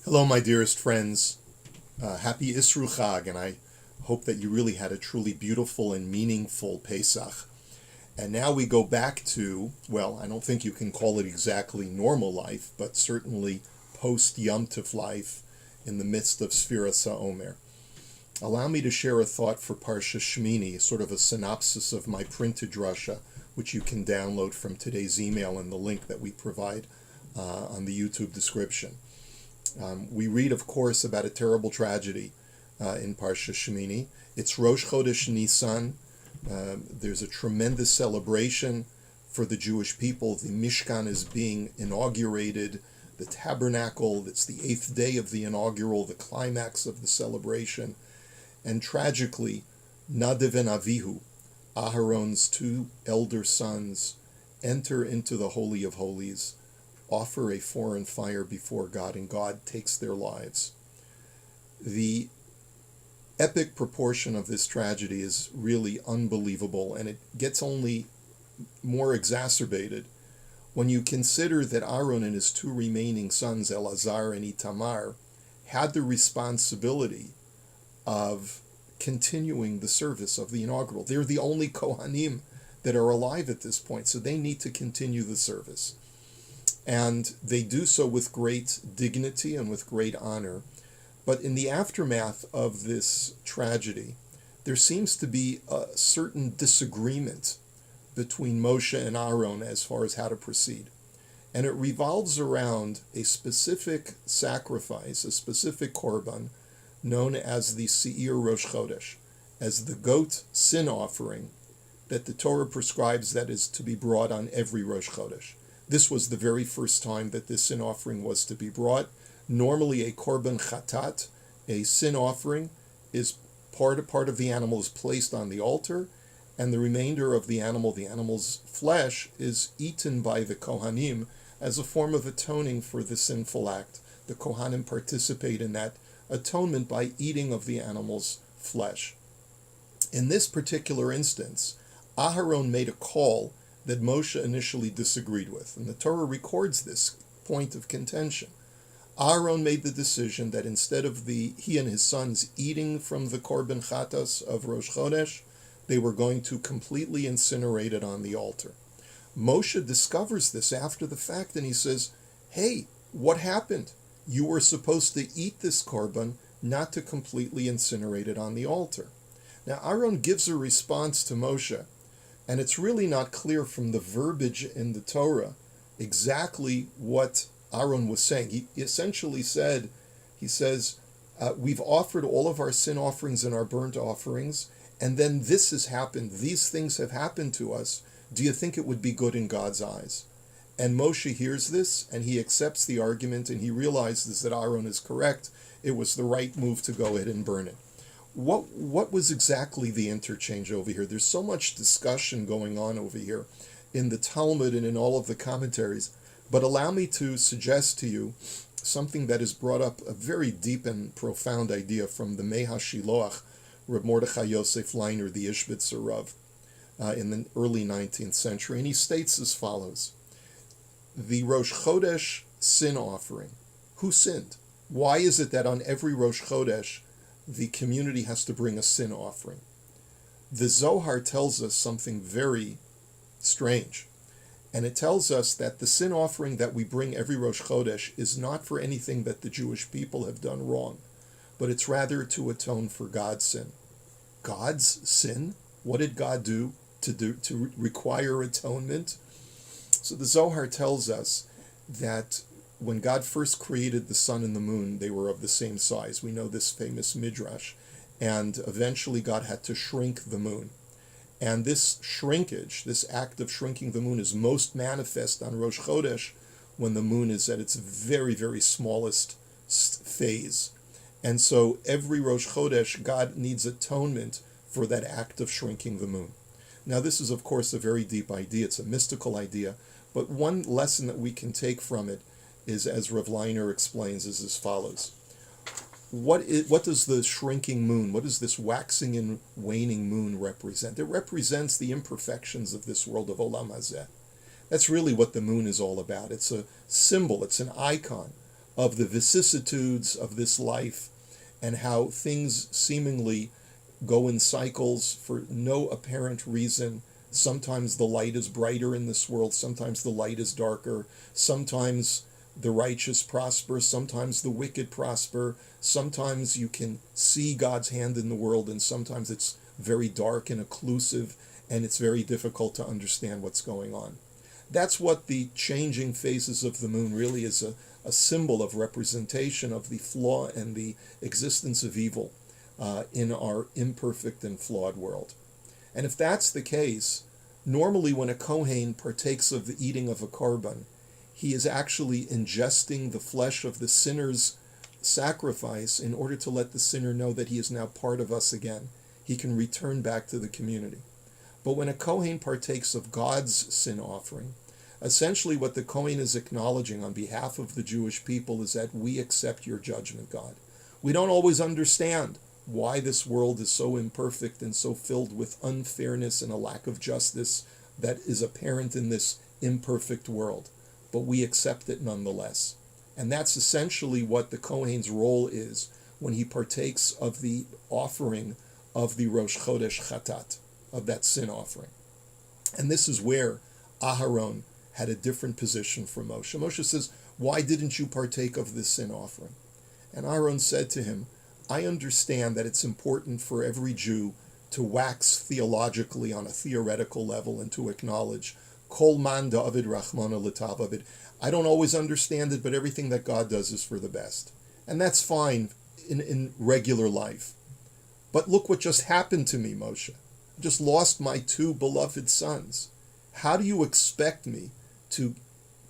Hello, my dearest friends. Happy Isru Chag, and I hope that you really had a truly beautiful and meaningful Pesach. And now we go back to, well, I don't think you can call it exactly normal life, but certainly post Yom Tov life in the midst of Sfiras HaOmer. Allow me to share a thought for Parshas Shemini, sort of a synopsis of my printed drasha, which you can download from today's email and the link that we provide on the YouTube description. We read, of course, about a terrible tragedy in Parshas Shemini. It's Rosh Chodesh Nisan. There's a tremendous celebration for the Jewish people. The Mishkan is being inaugurated, the tabernacle. It's the 8th day of the inaugural, the climax of the celebration. And tragically, Nadav and Avihu, Aharon's two elder sons, enter into the Holy of Holies, offer a foreign fire before God, and God takes their lives. The epic proportion of this tragedy is really unbelievable, and it gets only more exacerbated when you consider that Aaron and his two remaining sons, Elazar and Itamar, had the responsibility of continuing the service of the inaugural. They're the only Kohanim that are alive at this point, so they need to continue the service. And they do so with great dignity and with great honor. But in the aftermath of this tragedy, there seems to be a certain disagreement between Moshe and Aaron as far as how to proceed. And it revolves around a specific sacrifice, a specific korban, known as the Seir Rosh Chodesh, as the goat sin offering that the Torah prescribes that is to be brought on every Rosh Chodesh. This was the very first time that this sin offering was to be brought. Normally a korban chatat, a sin offering, is part of the animal is placed on the altar, and the remainder of the animal's flesh, is eaten by the Kohanim as a form of atoning for the sinful act. The Kohanim participate in that atonement by eating of the animal's flesh. In this particular instance, Aharon made a call that Moshe initially disagreed with, and the Torah records this point of contention. Aaron made the decision that instead of he and his sons eating from the korban chatas of Rosh Chodesh, they were going to completely incinerate it on the altar. Moshe discovers this after the fact, and he says, "Hey, what happened? You were supposed to eat this korban, not to completely incinerate it on the altar." Now Aaron gives a response to Moshe, and it's really not clear from the verbiage in the Torah exactly what Aaron was saying. He essentially says, we've offered all of our sin offerings and our burnt offerings, and then this has happened. These things have happened to us. Do you think it would be good in God's eyes? And Moshe hears this, and he accepts the argument, and he realizes that Aaron is correct. It was the right move to go ahead and burn it. What was exactly the interchange over here? There's so much discussion going on over here in the Talmud and in all of the commentaries, but allow me to suggest to you something that has brought up a very deep and profound idea from the Mei HaShiloach, Reb Mordechai Yosef Leiner, the Ishbitzer Rav, in the early 19th century, and he states as follows: the Rosh Chodesh sin offering. Who sinned? Why is it that on every Rosh Chodesh the community has to bring a sin offering? The Zohar tells us something very strange, and it tells us that the sin offering that we bring every Rosh Chodesh is not for anything that the Jewish people have done wrong, but it's rather to atone for God's sin. God's sin? What did God do to require atonement? So the Zohar tells us that when God first created the sun and the moon, they were of the same size. We know this famous midrash. And eventually God had to shrink the moon. And this shrinkage, this act of shrinking the moon, is most manifest on Rosh Chodesh when the moon is at its very, very smallest phase. And so every Rosh Chodesh, God needs atonement for that act of shrinking the moon. Now this is, of course, a very deep idea. It's a mystical idea. But one lesson that we can take from it is, as Rav Leiner explains, is as follows. What does the shrinking moon, what does this waxing and waning moon represent? It represents the imperfections of this world of Olam Hazeh. That's really what the moon is all about. It's a symbol, it's an icon of the vicissitudes of this life and how things seemingly go in cycles for no apparent reason. Sometimes the light is brighter in this world, sometimes the light is darker, sometimes the righteous prosper, sometimes the wicked prosper, sometimes you can see God's hand in the world, and sometimes it's very dark and occlusive, and it's very difficult to understand what's going on. That's what the changing phases of the moon really is, a symbol of representation of the flaw and the existence of evil in our imperfect and flawed world. And if that's the case, normally when a Kohen partakes of the eating of a korban, he is actually ingesting the flesh of the sinner's sacrifice in order to let the sinner know that he is now part of us again. He can return back to the community. But when a Kohen partakes of God's sin offering, essentially what the Kohen is acknowledging on behalf of the Jewish people is that we accept your judgment, God. We don't always understand why this world is so imperfect and so filled with unfairness and a lack of justice that is apparent in this imperfect world. But we accept it nonetheless. And that's essentially what the Kohen's role is when he partakes of the offering of the Rosh Chodesh Chatat, of that sin offering. And this is where Aharon had a different position from Moshe. Moshe says, why didn't you partake of this sin offering? And Aharon said to him, I understand that it's important for every Jew to wax theologically on a theoretical level and to acknowledge Kol man David Rachmana l'Tavavid. I don't always understand it, but everything that God does is for the best. And that's fine in regular life. But look what just happened to me, Moshe. I just lost my two beloved sons. How do you expect me to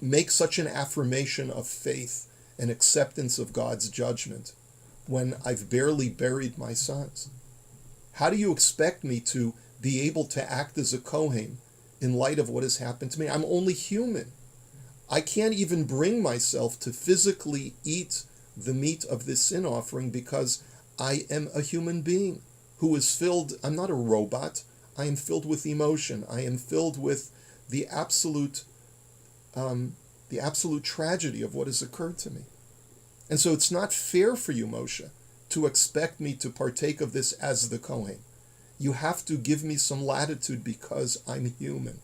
make such an affirmation of faith and acceptance of God's judgment when I've barely buried my sons? How do you expect me to be able to act as a Kohen in light of what has happened to me? I'm only human. I can't even bring myself to physically eat the meat of this sin offering because I am a human being who is filled, I'm not a robot, I am filled with emotion. I am filled with the absolute tragedy of what has occurred to me. And so it's not fair for you, Moshe, to expect me to partake of this as the Kohen. You have to give me some latitude because I'm human.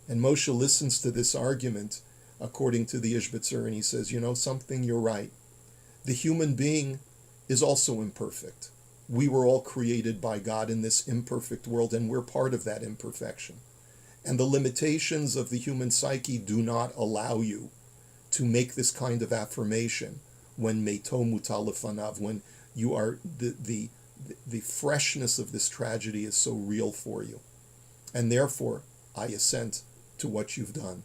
And Moshe listens to this argument according to the Ishbitzer, and he says, you know something, you're right. The human being is also imperfect. We were all created by God in this imperfect world, and we're part of that imperfection. And the limitations of the human psyche do not allow you to make this kind of affirmation when meto mutal lefanav, when you are the freshness of this tragedy is so real for you. And therefore, I assent to what you've done.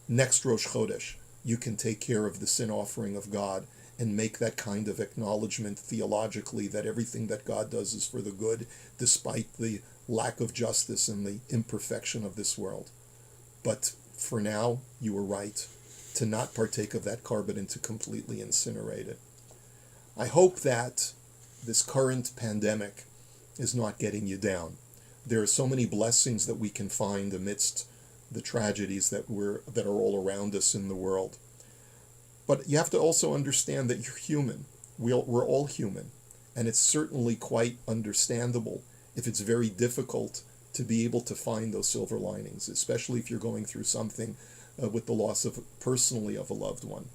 Next Rosh Chodesh, you can take care of the sin offering of God and make that kind of acknowledgement theologically that everything that God does is for the good, despite the lack of justice and the imperfection of this world. But for now, you were right to not partake of that korban and to completely incinerate it. I hope that this current pandemic is not getting you down. There are so many blessings that we can find amidst the tragedies that are all around us in the world. But you have to also understand that you're human. We're all human. And it's certainly quite understandable if it's very difficult to be able to find those silver linings, especially if you're going through something with the loss of personally of a loved one.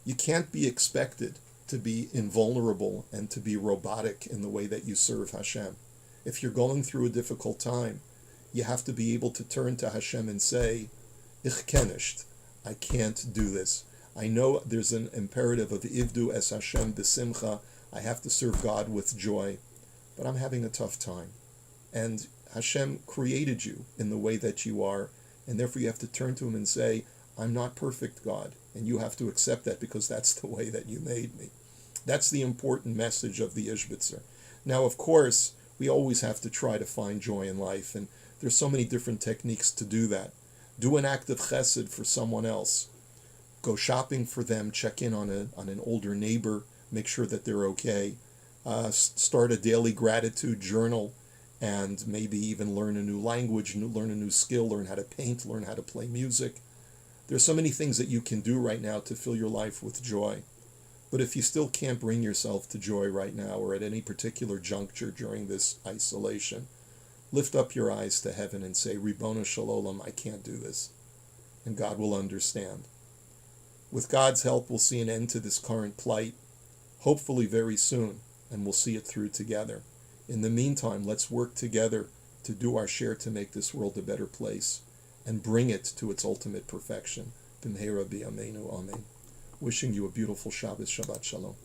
You can't be expected to be invulnerable and to be robotic in the way that you serve Hashem. If you're going through a difficult time, you have to be able to turn to Hashem and say, Ich kenisht, I can't do this. I know there's an imperative of Ivdu es Hashem b'simcha, I have to serve God with joy, but I'm having a tough time. And Hashem created you in the way that you are, and therefore you have to turn to Him and say, I'm not perfect, God, and you have to accept that because that's the way that you made me. That's the important message of the Ishbitzer. Now, of course, we always have to try to find joy in life, and there's so many different techniques to do that. Do an act of chesed for someone else. Go shopping for them, check in on an older neighbor, make sure that they're okay. Start a daily gratitude journal, and maybe even learn a new language, learn a new skill, learn how to paint, learn how to play music. There's so many things that you can do right now to fill your life with joy. But if you still can't bring yourself to joy right now or at any particular juncture during this isolation, lift up your eyes to heaven and say, Ribono Shel Olam, I can't do this. And God will understand. With God's help, we'll see an end to this current plight, hopefully very soon, and we'll see it through together. In the meantime, let's work together to do our share to make this world a better place and bring it to its ultimate perfection. B'mheira b'yameinu, amen. Wishing you a beautiful Shabbos, Shabbat Shalom.